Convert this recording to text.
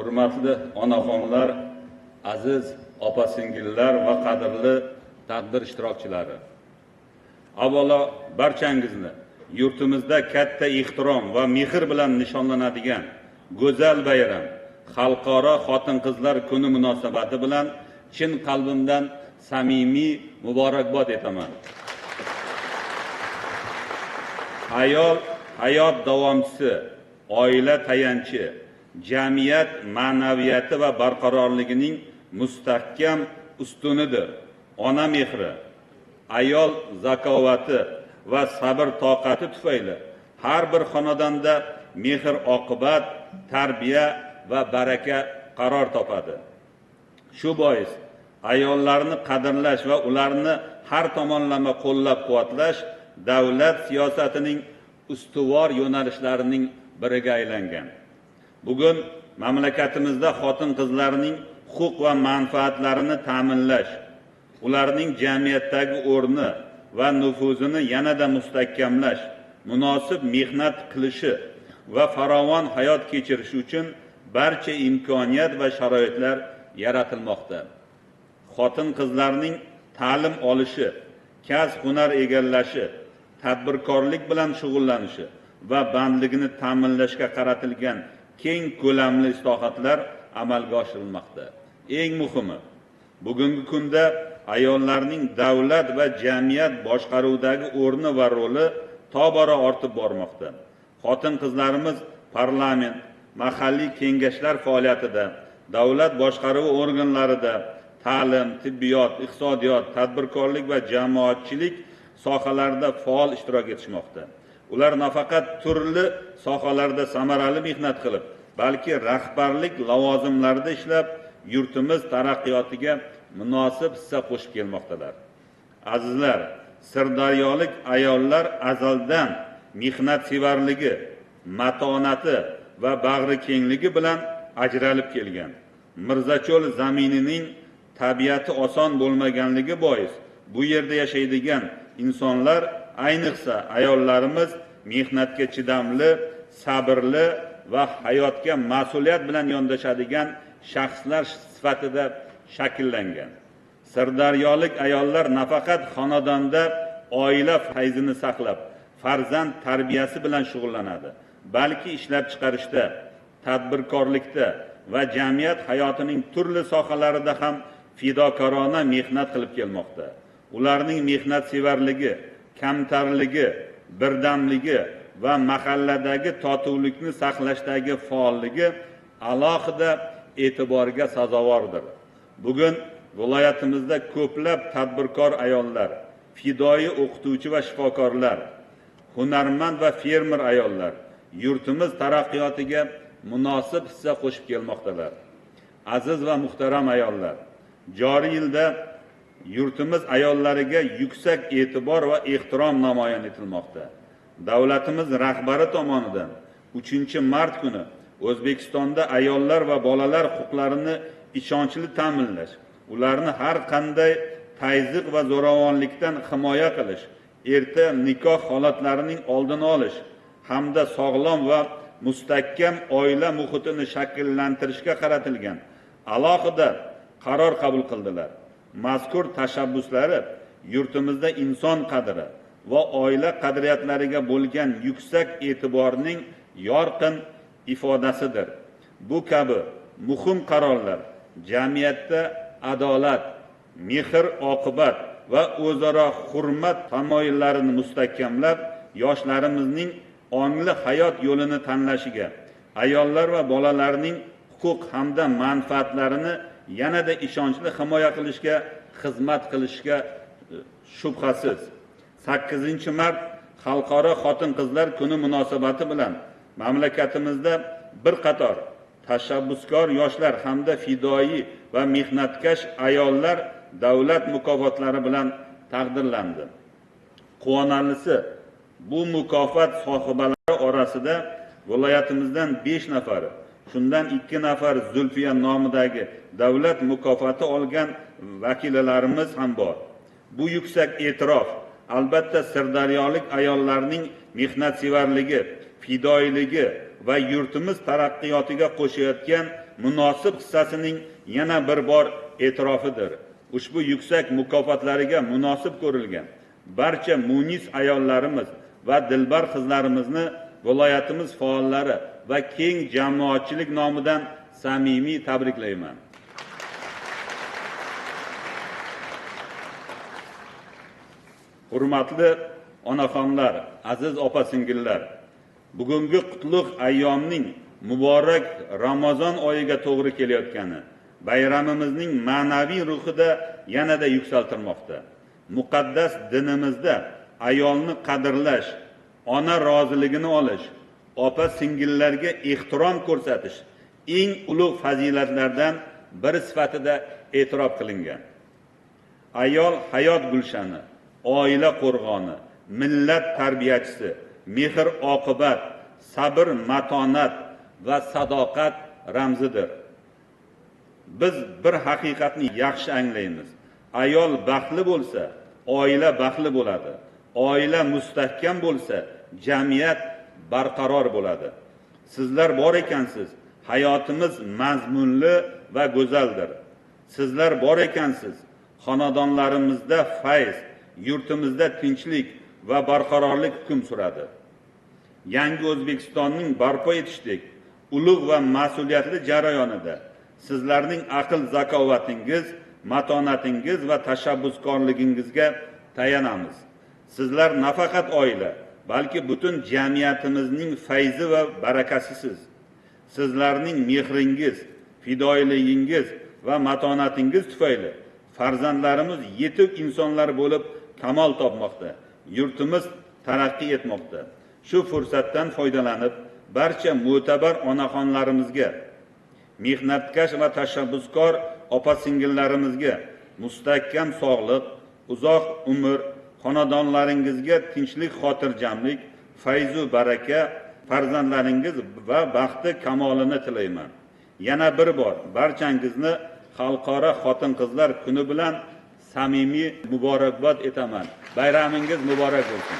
hurmatli onaxonlar, aziz opa-singillar va qadrli tadbir ishtirokchilari. Avvalo barchangizni yurtimizda katta ehtirom va mehr bilan nishonlanadigan go'zal bayram Xalqaro xotin-qizlar kuni munosabati bilan chin qalbimdan samimiy muborakbod etaman. Ayol hayot davomchisi, oila tayanchi, jamiyat ma'naviyati va barqarorligining mustahkam ustunidir. Ona mehri, ayol zakovati va sabr toqati tufayli har bir xonadonda mehr oqibat, tarbiya va baraka qaror topadi. Shu bois ayollarni qadrlash va ularni har tomonlama qo'llab-quvvatlash davlat siyosatining ustuvor yo'nalishlarining biriga aylangan. Bugun mamlakatimizda xotin-qizlarning huquq va manfaatlarini ta'minlash, ularning jamiyatdagi o'rni va nufuzini yanada mustahkamlash, munosib mehnat qilishi va farovon hayot kechirishi uchun barcha imkoniyat va sharoitlar yaratilmoqda. Xotin-qizlarning ta'lim olishi, kasb-hunar egallashi, tadbirkorlik bilan shug'ullanishi va bandligini ta'minlashga qaratilgan keng ko'lamli islohotlar amalga oshirilmoqda. Eng muhimi, bugungi kunda ayollarning davlat va jamiyat boshqaruvidagi o'rni va roli tobora ortib bormoqda. Xotin-qizlarimiz parlament, mahalliy kengashlar faoliyatida, davlat boshqaruvi organlarida, ta'lim, tibbiyot, iqtisodiyot, tadbirkorlik va jamoatchilik sohalarida faol ishtirok etishmoqda. Ular nafaqat turli sohalarda samarali mehnat qilib, balki rahbarlik lavozimlarida ishlab, yurtimiz taraqqiyotiga munosib hissa qo'shib kelmoqdalar. Azizlar, sirdaryolik ayollar azaldan mehnat sevarligi, matonati va bag'ri kengligi bilan ajralib kelgan. Mirzacho'l zaminining tabiati oson bo'lmaganligi bois bu yerda yashaydigan insonlar, ayniqsa ayollarimiz mehnatga chidamli, sabrli va hayotga mas'uliyat bilan yondashadigan shaxslar sifatida shakllangan. Sirdaryolik ayollar nafaqat xonadonda oila fayzini saqlab, farzand tarbiyasi bilan shug'ullanadi, balki ishlab chiqarishda, tadbirkorlikda va jamiyat hayotining turli sohalarida ham fidokorona mehnat qilib kelmoqda. Ularning mehnat sevarligi, kamtarligi, birdamligi va mahalladagi totuvlikni saqlashdagi faolligi alohida e'tiborga sazovordir. Bugun viloyatimizda ko'plab tadbirkor ayollar, fidoyi o'qituvchi va shifokorlar, hunarmand va fermer ayollar yurtimiz taraqqiyotiga munosib hissa qo'shib kelmoqdalar. Aziz va muhtaram ayollar, joriy yilda yurtimiz ayollariga yuksak e'tibor va ehtirom namoyon etilmoqda. Davlatimiz rahbari tomonidan 3-mart kuni O'zbekistonda ayollar va bolalar huquqlarini ishonchli ta'minlash, ularni har qanday tayziq va zo'ravonlikdan himoya qilish, erta nikoh holatlarining oldini olish hamda sog'lom va mustahkam oila muhitini shakllantirishga qaratilgan alohida qaror qabul qildilar. Mazkur tashabbuslari yurtimizda inson qadri va oila qadriyatlariga bo'lgan yuksak e'tiborning yorqin ifodasidir. Bu kabi muhim qarorlar jamiyatda adolat, mehr oqibat va o'zaro hurmat tamoyillarini mustahkamlab, yoshlarimizning ongli hayot yo'lini tanlashiga, ayollar va bolalarning huquq hamda manfaatlarini yanada ishonchli himoya qilishga xizmat qilishga shubhasiz. 8-mart Xalqaro xotin-qizlar kuni munosabati bilan mamlakatimizda bir qator tashabbuskor yoshlar hamda fidoyi va mehnatkash ayollar davlat mukofotlari bilan taqdirlandi. Quvonarlisi, bu mukofot sohibalari orasida viloyatimizdan 5 nafari, shundan 2 nafar Zulfiya nomidagi davlat mukofoti olgan vakillarimiz ham bor. Bu yuksak e'tirof albatta sirdaryolik ayollarning mehnatsevarligi, fidoyiligi va yurtimiz taraqqiyotiga qo'shayotgan munosib hissasining yana bir bor e'tirofidir. Ushbu yuksak mukofotlariga munosib ko'rilgan barcha munis ayollarimiz va dilbar qizlarimizni viloyatimiz faollari va keng jamoatchilik nomidan samimiy tabriklayman. Hurmatli onaxonlar, aziz opa-singillar, bugungi qutlug' ayyomning muborak Ramazon oyiga to'g'ri kelayotgani bayramimizning ma'naviy ruhida yanada yuksaltirmoqda. Muqaddas dinimizda ayolni qadrlash, ona roziligini olish, opa-singillarga ehtirom ko'rsatish eng ulug' fazilatlardan biri sifatida e'tirof qilingan. Ayol hayot gulshani, oila qo'rg'oni, millat tarbiyachisi, mehr oqibat, sabr matonat va sadoqat ramzidir. Biz bir haqiqatni yaxshi anglaymiz. Ayol baxtli bo'lsa, oila baxtli bo'ladi. Oila mustahkam bo'lsa, jamiyat barqaror bo'ladi. Sizlar bor ekansiz, hayotimiz mazmunli va go'zaldir. Sizlar bor ekansiz, xonadonlarimizda fayz, yurtimizda tinchlik va barqarorlik hukm suradi. Yangi O'zbekistonning barpo etishdek ulug' va mas'uliyatli jarayonida sizlarning aql zakovatingiz, matonatingiz va tashabbuskorligingizga tayanamiz. Sizlar nafaqat oila, balki butun jamiyatimizning fayzi va barakasisiz. Sizlarning mehringiz, fidoyiligingiz va matonatingiz tufayli farzandlarimiz yetuk insonlar bo'lib kamol topmoqda, yurtimiz taraqqiy etmoqda. Shu fursatdan foydalanib, barcha mo'tabar onaxonlarimizga, mehnatkash va tashabbuskor opa-singillarimizga mustahkam sog'lik, uzoq umr, xonadonlaringizga tinchlik, xotirjamlik, fayzu baraka, farzandlaringiz va baxti kamolini tilayman. Yana bir bor barchangizni Xalqaro xotin-qizlar kuni bilan samimiy muborakbod etaman. Bayramingiz muborak bo'lsin.